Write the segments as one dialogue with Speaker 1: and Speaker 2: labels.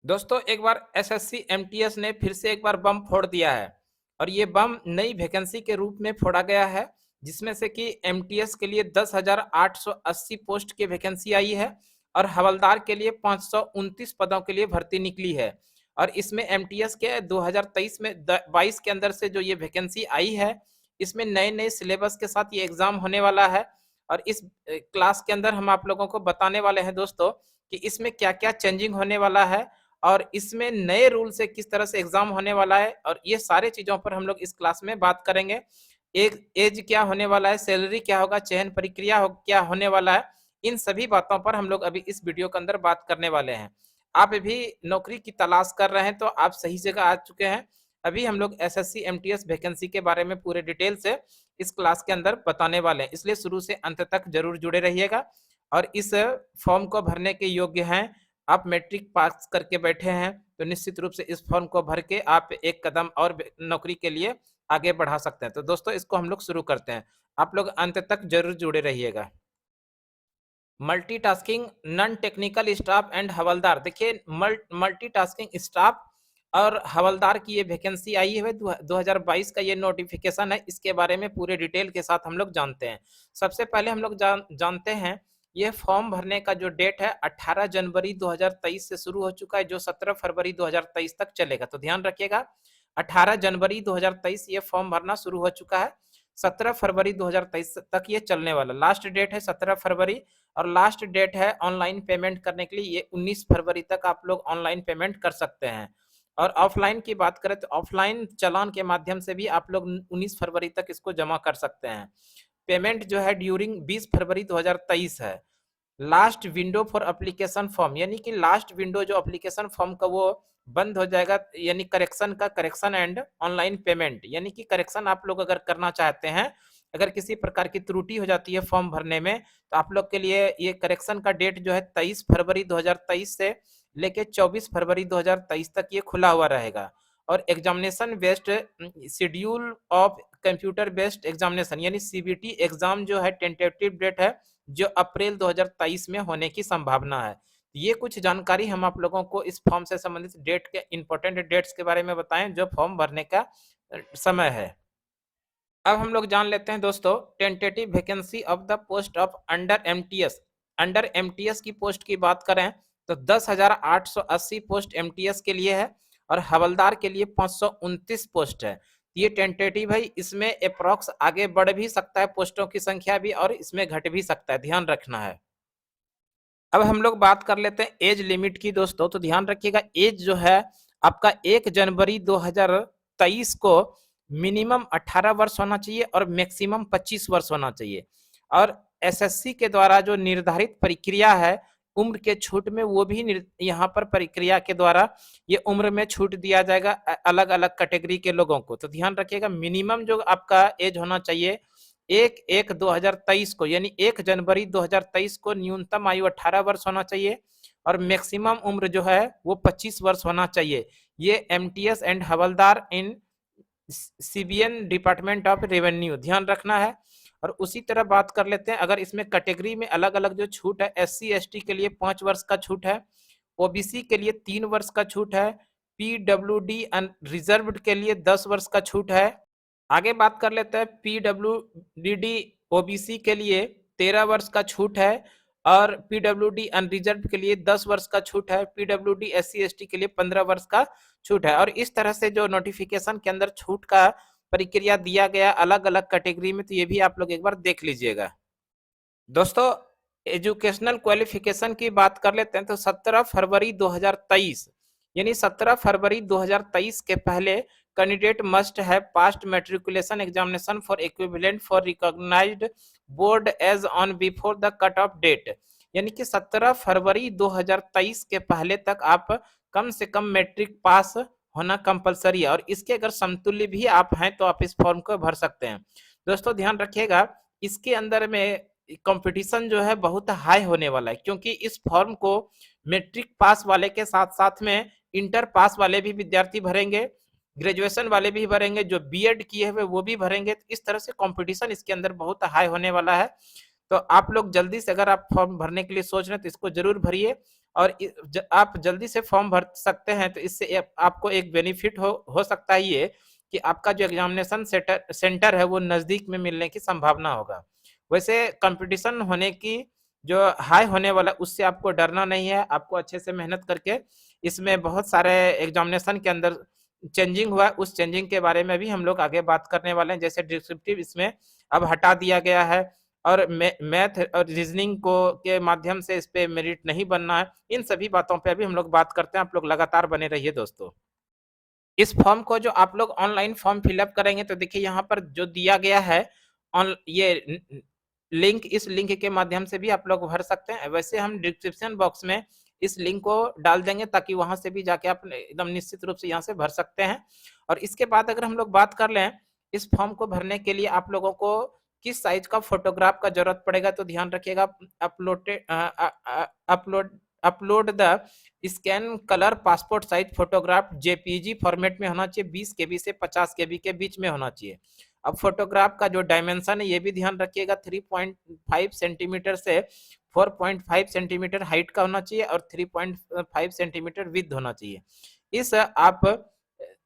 Speaker 1: दोस्तों एक बार SSC MTS ने फिर से एक बार बम फोड़ दिया है और ये बम नई वैकेंसी के रूप में फोड़ा गया है, जिसमें से कि एमटीएस के लिए 10,880 पोस्ट की वैकेंसी आई है और हवलदार के लिए 529 पदों के लिए भर्ती निकली है। और इसमें एमटीएस के 2023 में 22 के अंदर से जो ये वैकेंसी आई है, इसमें नए नए सिलेबस के साथ ये एग्जाम होने वाला है। और इस क्लास के अंदर हम आप लोगों को बताने वाले हैं दोस्तों कि इसमें क्या क्या चेंजिंग होने वाला है और इसमें नए रूल से किस तरह से एग्जाम होने वाला है, और ये सारे चीजों पर हम लोग इस क्लास में बात करेंगे। एक एज क्या होने वाला है, सैलरी क्या होगा, चयन प्रक्रिया क्या होने वाला है, इन सभी बातों पर हम लोग अभी इस वीडियो के अंदर बात करने वाले हैं। आप भी नौकरी की तलाश कर रहे हैं तो आप सही जगह आ चुके हैं। अभी हम लोग एसएससी एमटीएस वैकेंसी के बारे में पूरे डिटेल से इस क्लास के अंदर बताने वाले हैं, इसलिए शुरू से अंत तक जरूर जुड़े रहिएगा। और इस फॉर्म को भरने के योग्य हैं, आप मैट्रिक पास करके बैठे हैं तो निश्चित रूप से इस फॉर्म को भर के आप एक कदम और नौकरी के लिए आगे बढ़ा सकते हैं। तो दोस्तों इसको हम लोग शुरू करते हैं, आप लोग अंत तक जरूर जुड़े रहिएगा। Multitasking non technical staff and havildar, देखिए मल्टीटास्किंग स्टाफ और हवलदार की ये वैकेंसी आई है 2022 का ये नोटिफिकेशन है। इसके बारे में पूरे डिटेल के साथ हम लोग जानते हैं। सबसे पहले हम लोग जानते हैं ये फॉर्म भरने का जो डेट है 18 जनवरी 2023 से शुरू हो चुका है, जो 17 फरवरी 2023 तक चलेगा। तो ध्यान रखिएगा 18 जनवरी 2023 ये फॉर्म भरना शुरू हो चुका है, 17 फरवरी 2023 तक ये चलने वाला। लास्ट डेट है 17 फरवरी और लास्ट डेट है ऑनलाइन पेमेंट करने के लिए ये 19 फरवरी तक आप लोग ऑनलाइन पेमेंट कर सकते हैं। और ऑफलाइन की बात करें तो ऑफलाइन चालान के माध्यम से भी आप लोग 19 फरवरी तक इसको जमा कर सकते हैं। पेमेंट जो है ड्यूरिंग 20 फरवरी 2023 है। Last window for application form, यानी कि लास्ट विंडो जो एप्लीकेशन फॉर्म का वो बंद हो जाएगा, यानी करेक्शन का, करेक्शन एंड ऑनलाइन पेमेंट, यानी कि करेक्शन आप लोग अगर करना चाहते हैं, अगर किसी प्रकार की त्रुटि हो जाती है फॉर्म भरने में, तो आप लोग के लिए ये करेक्शन का डेट जो है 23 फरवरी 2023 से लेके 24 फरवरी 2023 तक ये खुला हुआ रहेगा। और examination based schedule of computer based examination यानी सीबीटी एग्जाम जो है टेंटेटिव डेट है जो अप्रैल 2023 में होने की संभावना है। ये कुछ जानकारी हम आप लोगों को इस फॉर्म से संबंधित डेट के इंपॉर्टेंट डेट्स के बारे में बताएं जो फॉर्म भरने का समय है। अब हम लोग जान लेते हैं दोस्तों tentative vacancy of the post of under MTS. Under MTS की पोस्ट की बात करें तो 10,880 पोस्ट एमटीएस के लिए है और हवलदार के लिए 529 पोस्ट है। ये टेंटेटिव है, इसमें अप्रॉक्स आगे बढ़ भी सकता है पोस्टों की संख्या भी, और इसमें घट भी सकता है, ध्यान रखना है। अब हम लोग बात कर लेते हैं एज लिमिट की दोस्तों। तो ध्यान रखिएगा एज जो है आपका 1 जनवरी 2023 को मिनिमम 18 वर्ष होना चाहिए और मैक्सिमम 25 वर्ष होना चाहिए। और एसएससी के द्वारा जो निर्धारित प्रक्रिया है उम्र के छूट में, वो भी यहाँ पर प्रक्रिया के द्वारा ये उम्र में छूट दिया जाएगा अलग अलग कैटेगरी के लोगों को। तो ध्यान रखिएगा मिनिमम जो आपका एज होना चाहिए 1/1/2023 को, यानी 1 जनवरी 2023 को न्यूनतम आयु 18 वर्ष होना चाहिए और मैक्सिमम उम्र जो है वो 25 वर्ष होना चाहिए। ये MTS and havildar in CBN department of revenue, ध्यान रखना है। और उसी तरह बात कर लेते हैं अगर इसमें कैटेगरी में अलग अलग जो छूट है, एससी एसटी के लिए 5 वर्ष का छूट है, ओबीसी के लिए 3 वर्ष का छूट है, पीडब्ल्यूडी रिजर्व्ड के लिए 10 वर्ष का छूट है। आगे बात कर लेते हैं पीडब्ल्यूडी ओबीसी के लिए 13 वर्ष का छूट है और पीडब्ल्यूडी अनरिजर्व के लिए 10 वर्ष का छूट है, पीडब्ल्यूडी एससी एसटी के लिए 15 वर्ष का छूट है। और इस तरह से जो नोटिफिकेशन के अंदर छूट का प्रक्रिया दिया गया अलग अलग कैटेगरी में, तो ये भी आप लोग एक बार देख लीजिएगा। दोस्तों एजुकेशनल क्वालिफिकेशन की बात कर लेते हैं तो 17 फरवरी 2023 यानी 17 फरवरी 2023 के पहले candidate must have passed matriculation examination for equivalent for recognised board as on before the cut off date, यानी कि 17 फरवरी 2023 के पहले तक आप कम से कम मैट्रिक पास होना कंपलसरी है और इसके अगर समतुल्य भी आप हैं तो आप इस फॉर्म को भर सकते हैं। दोस्तों ध्यान रखिएगा इसके अंदर में कंपटीशन जो है बहुत हाई होने वाला है, क्योंकि इस फॉर्म को मैट्रिक पास वाले के साथ साथ में इंटर पास वाले भी विद्यार्थी भरेंगे, ग्रेजुएशन वाले भी भरेंगे, जो बीएड किए हुए वो भी भरेंगे। तो इस तरह से कंपटीशन इसके अंदर बहुत हाई होने वाला है। तो आप लोग जल्दी से अगर आप फॉर्म भरने के लिए सोच रहे हैं तो इसको जरूर भरिए और आप जल्दी से फॉर्म भर सकते हैं, तो इससे आपको एक बेनिफिट हो सकता है ये कि आपका जो एग्जामिनेशन सेंटर है वो नज़दीक में मिलने की संभावना होगा। वैसे कंपटीशन होने की जो हाई होने वाला, उससे आपको डरना नहीं है। आपको अच्छे से मेहनत करके इसमें बहुत सारे एग्जामिनेशन के अंदर चेंजिंग हुआ है, उस चेंजिंग के बारे में भी हम लोग आगे बात करने वाले हैं। जैसे डिस्क्रिप्टिव इसमें अब हटा दिया गया है, और मैथ और रीजनिंग को के माध्यम से इस पे मेरिट नहीं बनना है। इन सभी बातों पे अभी हम लोग बात करते हैं। आप लोग लगातार बने रहिए दोस्तों। इस फॉर्म को जो आप लोग ऑनलाइन फॉर्म फिलअप करेंगे, तो देखिए यहाँ पर जो दिया गया है ये लिंक, इस लिंक के माध्यम से भी आप लोग भर सकते हैं। वैसे हम डिस्क्रिप्शन बॉक्स में इस लिंक को डाल देंगे, ताकि वहां से भी जाके आप एकदम निश्चित रूप से यहाँ से भर सकते हैं। और इसके बाद अगर हम लोग बात कर लें, इस फॉर्म को भरने के लिए आप लोगों को किस साइज का फोटोग्राफ का जरूरत पड़ेगा, तो ध्यान रखिएगा। Upload upload the scan colour passport size photograph JPG format में होना चाहिए, 20 केबी से 50 केबी के बीच में होना चाहिए। अब फोटोग्राफ का जो डायमेंशन है ये भी ध्यान रखिएगा, 3.5 सेंटीमीटर से 4.5 सेंटीमीटर हाइट का होना चाहिए, और 3.5 सेंटीमीटर विड्थ होना चाहिए। आप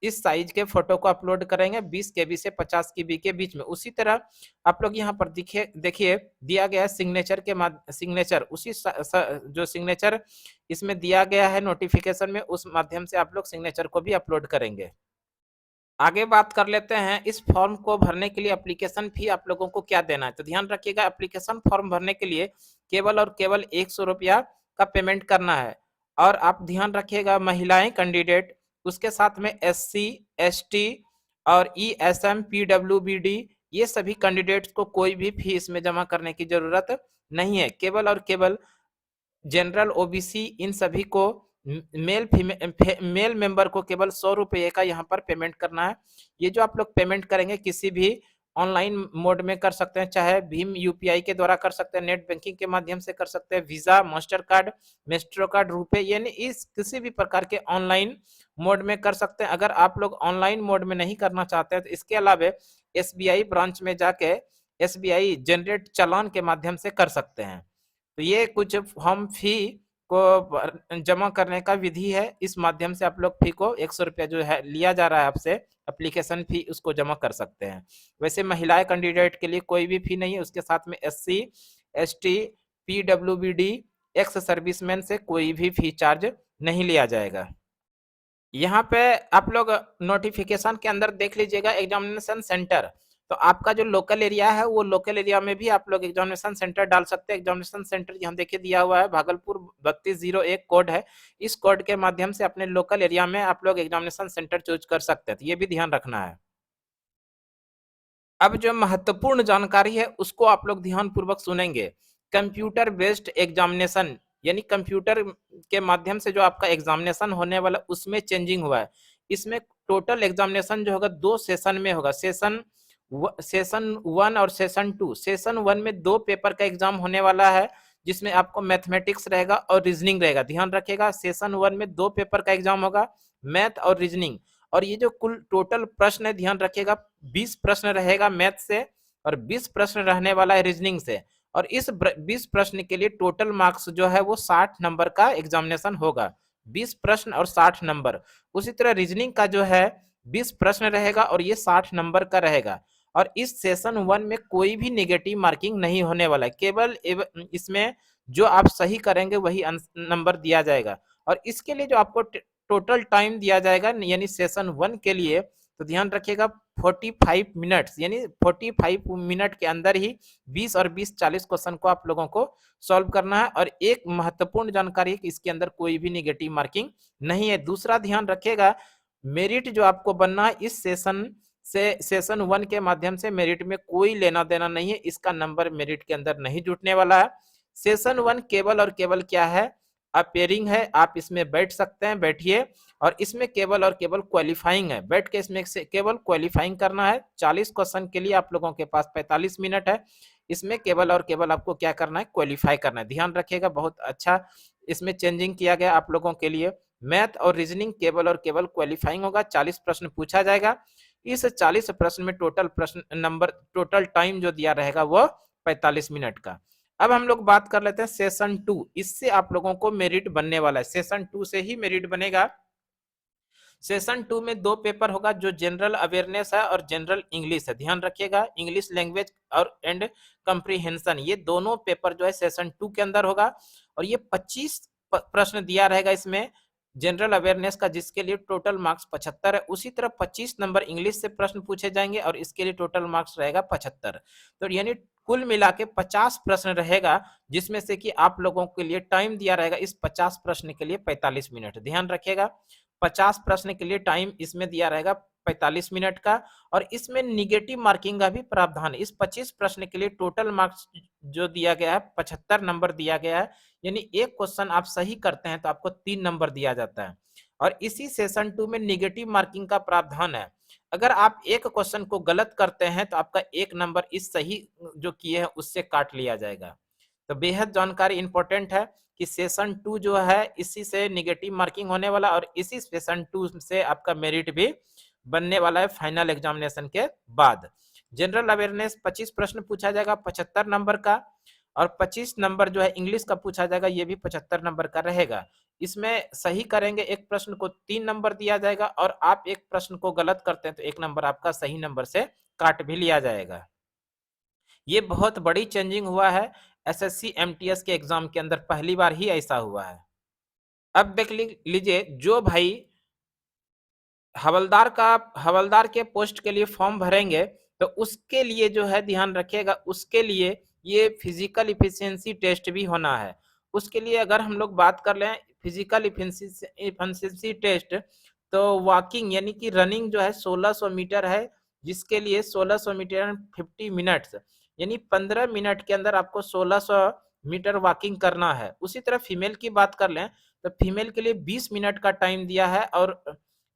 Speaker 1: इस साइज के फोटो को अपलोड करेंगे 20 केबी से 50 केबी के बीच में। उसी तरह आप लोग यहाँ पर देखिए दिया गया है सिग्नेचर, उसी जो सिग्नेचर इसमें दिया गया है नोटिफिकेशन में, उस माध्यम से आप लोग सिग्नेचर को भी अपलोड करेंगे। आगे बात कर लेते हैं, इस फॉर्म को भरने के लिए एप्लीकेशन फी आप लोगों को क्या देना है। तो ध्यान रखिएगा, एप्लीकेशन फॉर्म भरने के लिए केवल और केवल 100 रुपया का पेमेंट करना है। और आप ध्यान रखिएगा, महिलाएं कैंडिडेट, उसके साथ में SC ST और ESM PWBD, ये सभी कैंडिडेट्स को कोई भी फी इसमें जमा करने की जरूरत नहीं है। केवल और केवल जनरल OBC इन सभी को मेल मेंबर को केवल 100 रुपये का यहाँ पर पेमेंट करना है। ये जो आप लोग पेमेंट करेंगे किसी भी ऑनलाइन मोड में कर सकते हैं, चाहे भीम UPI के द्वारा कर सकते हैं, नेट बैंकिंग के माध्यम से कर सकते हैं, visa, master card, maestro card, रुपए, यानी इस किसी भी प्रकार के ऑनलाइन मोड में कर सकते हैं। अगर आप लोग ऑनलाइन मोड में नहीं करना चाहते हैं, तो इसके अलावा SBI ब्रांच में जाके SBI जनरेट चालान के माध्यम से कर सकते हैं। तो ये कुछ हम फी को जमा करने का विधि है। इस माध्यम से आप लोग फी को 100 रुपया जो है लिया जा रहा है आपसे एप्लीकेशन फी, उसको जमा कर सकते हैं। वैसे महिलाएं कैंडिडेट के लिए कोई भी फी नहीं है। उसके साथ में SC ST PWBD ex serviceman से कोई भी फी चार्ज नहीं लिया जाएगा। यहाँ पे आप लोग नोटिफिकेशन के अंदर देख लीजिएगा एग्जामिनेशन सेंटर। तो आपका जो लोकल एरिया है, वो लोकल एरिया में भी आप लोग एग्जामिनेशन सेंटर डाल सकते हैं। एग्जामिनेशन सेंटर यहाँ देखिए दिया हुआ है, भागलपुर 3201 कोड है। इस कोड के माध्यम से अपने लोकल एरिया में आप लोग एग्जामिनेशन सेंटर चूज कर सकते हैं। तो ये भी ध्यान रखना है। अब जो महत्वपूर्ण जानकारी है उसको आप लोग ध्यान पूर्वक सुनेंगे। कंप्यूटर बेस्ड एग्जामिनेशन, यानी कंप्यूटर के माध्यम से जो आपका एग्जामिनेशन होने वाला, उसमें चेंजिंग हुआ है। इसमें टोटल एग्जामिनेशन जो होगा 2 सेशन में होगा, सेशन 1 और सेशन 2। सेशन 1 में 2 पेपर का एग्जाम होने वाला है, जिसमें आपको मैथमेटिक्स रहेगा और रीजनिंग रहेगा। ध्यान रखिएगा, सेशन 1 में 2 पेपर का एग्जाम होगा, मैथ और रीजनिंग। और ये जो कुल टोटल प्रश्न है, ध्यान रखिएगा, 20 प्रश्न रहेगा मैथ से और 20 प्रश्न रहने वाला है रीजनिंग से। और इस 20 प्रश्न के लिए टोटल मार्क्स जो है वो 60 नंबर का एग्जामिनेशन होगा। 20 प्रश्न और 60 नंबर। उसी तरह रीजनिंग का जो है 20 प्रश्न रहेगा और ये 60 नंबर का रहेगा। और इस सेशन 1 में कोई भी नेगेटिव मार्किंग नहीं होने वाला है। केवल इसमें जो आप सही करेंगे वही नंबर दिया जाएगा। और इसके लिए जो आपको टोटल टाइम दिया जाएगा, यानी सेशन 1 के लिए, तो ध्यान रखिएगा 45 मिनट्स, यानी 45 मिनट के अंदर ही 20 और 20 40 क्वेश्चन को आप लोगों को सॉल्व करना है। और एक महत्वपूर्ण जानकारी है कि इसके अंदर कोई भी नेगेटिव मार्किंग नहीं है। दूसरा ध्यान रखिएगा, मेरिट जो आपको बनना है इस सेशन 1 के माध्यम से मेरिट में कोई लेना देना नहीं है। इसका नंबर मेरिट के अंदर नहीं जुटने वाला है। सेशन 1 केवल और केवल क्या है, अपेयरिंग है। आप इसमें बैठ सकते हैं, बैठिए। और इसमें केवल और केवल क्वालिफाइंग है, बैठ के इसमें से केवल क्वालिफाइंग करना है। 40 क्वेश्चन के लिए आप लोगों के पास 45 मिनट है। इसमें केवल और केवल आपको क्या करना है, क्वालिफाई करना है। ध्यान रखिएगा, बहुत अच्छा इसमें चेंजिंग किया गया आप लोगों के लिए। मैथ और रीजनिंग केवल और केवल क्वालिफाइंग होगा। 40 प्रश्न पूछा जाएगा। इस 40 प्रश्न में टोटल टाइम जो दिया रहेगा वो 45 मिनट का। अब हम लोग बात कर लेते हैं सेशन 2, इससे आप लोगों को मेरिट बनने वाला है, सेशन 2 से ही मेरिट बनेगा। सेशन 2 में 2 पेपर होगा, जो जनरल अवेयरनेस है और जनरल इंग्लिश है। ध्यान रखिएगा, इंग्लिश लैंग्वेज और एंड कंप्रीहेंशन, ये दोनों पेपर जो है सेशन 2 के अंदर होगा। और ये 25 प्रश्न दिया रहेगा इसमें जनरल अवेयरनेस का, जिसके लिए टोटल मार्क्स 75 है। उसी तरह 25 नंबर इंग्लिश से प्रश्न पूछे जाएंगे और इसके लिए टोटल मार्क्स रहेगा 75। तो यानी कुल मिला के 50 प्रश्न रहेगा, जिसमें से कि आप लोगों के लिए टाइम दिया रहेगा इस 50 प्रश्न के लिए 45 मिनट। ध्यान रखिएगा, 50 प्रश्न के लिए टाइम इसमें दिया रहेगा 45 मिनट का। और इसमें निगेटिव मार्किंग का भी प्रावधान है। इस 25 प्रश्न के लिए टोटल मार्क्स जो दिया गया है 75 नंबर दिया गया है, यानी एक क्वेश्चन आप सही करते हैं तो आपको 3 नंबर दिया जाता है। और इसी सेशन 2 में निगेटिव मार्किंग का प्रावधान है। अगर आप एक क्वेश्चन को गलत करते हैं तो आपका 1 नंबर इस सही जो किए हैं उससे काट लिया जाएगा। तो बेहद जानकारी इंपॉर्टेंट है कि सेशन 2 जो है इसी से निगेटिव मार्किंग होने वाला, और इसी सेशन 2 से आपका मेरिट भी बनने वाला है फाइनल एग्जामिनेशन के बाद। जनरल अवेयरनेस 25 प्रश्न पूछा जाएगा 75 नंबर का, और 25 नंबर जो है इंग्लिश का पूछा जाएगा, ये भी 75 नंबर का रहेगा। इसमें सही करेंगे एक प्रश्न को 3 नंबर दिया जाएगा, और आप एक प्रश्न को गलत करते हैं तो 1 नंबर आपका सही नंबर से काट भी लिया जाएगा। ये बहुत बड़ी चेंजिंग हुआ है एसएससी एमटीएस के एग्जाम के अंदर, पहली बार ही ऐसा हुआ है। अब देख लीजिए, जो भाई हवलदार के पोस्ट के लिए फॉर्म भरेंगे तो उसके लिए जो है ध्यान रखिएगा, उसके लिए ये फिजिकल इफिशियंसी टेस्ट भी होना है। उसके लिए अगर हम लोग बात कर लें फिजिकल इफिशियंसी टेस्ट, तो वॉकिंग यानी कि रनिंग जो है 1600 मीटर है, जिसके लिए 1600 मीटर 50 मिनट्स, यानी 15 मिनट के अंदर आपको 1600 मीटर वॉकिंग करना है। उसी तरह फीमेल की बात कर लें तो फीमेल के लिए 20 मिनट का टाइम दिया है, और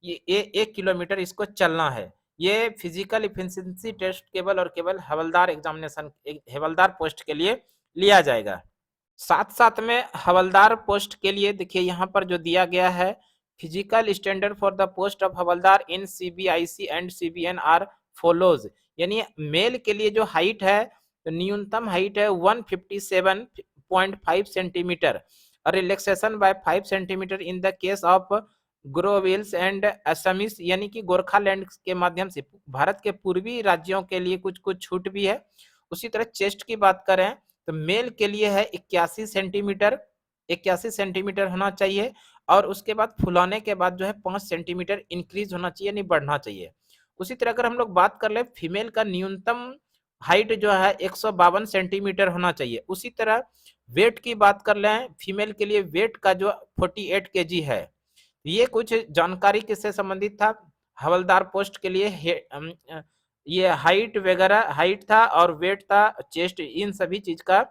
Speaker 1: ये 1 किलोमीटर इसको चलना है। ये फिजिकल इफिशियंसी टेस्ट केवल और केवल हवलदार पोस्ट के लिए लिया जाएगा। साथ साथ में हवलदार पोस्ट के लिए देखिए यहाँ पर जो दिया गया है, physical standard for the post of हवलदार in CBIC and CBN are follows, यानी मेल के लिए जो हाइट है तो न्यूनतम हाइट है 157.5 सेंटीमीटर, और relaxation by 5 centimetre in the case of Garhwalis and Assamese, यानी कि गोरखालैंड के माध्यम से भारत के पूर्वी राज्यों के लिए कुछ कुछ छूट भी है। उसी तरह चेस्ट की बात करें तो मेल के लिए है 81 सेंटीमीटर होना चाहिए, और उसके बाद फुलाने के बाद जो है 5 सेंटीमीटर इंक्रीज होना चाहिए, नहीं बढ़ना चाहिए। उसी तरह अगर हम लोग बात कर ले फीमेल का न्यूनतम हाइट जो है 152 सेंटीमीटर होना चाहिए। उसी तरह वेट की बात कर लें, फीमेल के लिए वेट का जो 48 केजी है। ये कुछ जानकारी किससे संबंधित था, हवलदार पोस्ट के लिए ये हाइट वगैरह, हाइट था और वेट था, चेस्ट, इन सभी चीज का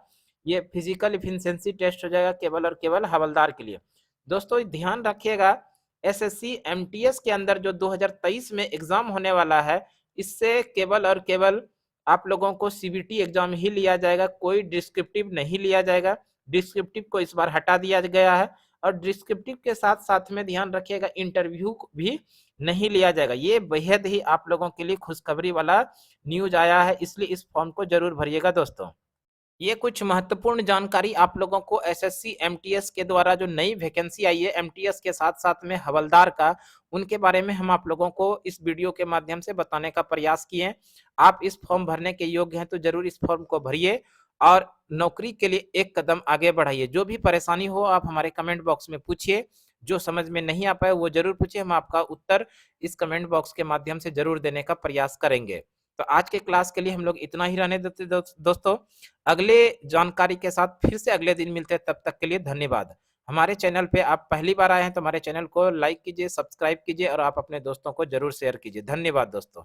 Speaker 1: ये फिजिकल इफिशियंसी टेस्ट हो जाएगा केवल और केवल हवलदार के लिए। दोस्तों ध्यान रखिएगा, एसएससी एमटीएस के अंदर जो 2023 में एग्जाम होने वाला है, इससे केवल और केवल आप लोगों को सीबीटी एग्जाम ही लिया जाएगा, कोई डिस्क्रिप्टिव नहीं लिया जाएगा। डिस्क्रिप्टिव को इस बार हटा दिया गया है, और डिस्क्रिप्टिव के साथ साथ में ध्यान रखिएगा इंटरव्यू भी नहीं लिया जाएगा। ये बेहद ही आप लोगों के लिए खुशखबरी वाला न्यूज आया है, इसलिए इस फॉर्म को जरूर भरिएगा दोस्तों। ये कुछ महत्वपूर्ण जानकारी आप लोगों को एसएससी एमटीएस के द्वारा जो नई वैकेंसी आई है एमटीएस के साथ साथ में हवलदार का, उनके बारे में हम आप लोगों को इस वीडियो के माध्यम से बताने का प्रयास किए। आप इस फॉर्म भरने के योग्य हैं तो जरूर इस फॉर्म को भरिए और नौकरी के लिए एक कदम आगे बढ़ाइए। जो भी परेशानी हो आप हमारे कमेंट बॉक्स में पूछिए, जो समझ में नहीं आ पाए वो जरूर पूछिए, हम आपका उत्तर इस कमेंट बॉक्स के माध्यम से जरूर देने का प्रयास करेंगे। तो आज के क्लास के लिए हम लोग इतना ही रहने देते दोस्तों। अगले जानकारी के साथ फिर से अगले दिन मिलते हैं, तब तक के लिए धन्यवाद। हमारे चैनल पे आप पहली बार आए हैं तो हमारे चैनल को लाइक कीजिए, सब्सक्राइब कीजिए और आप अपने दोस्तों को जरूर शेयर कीजिए। धन्यवाद दोस्तों।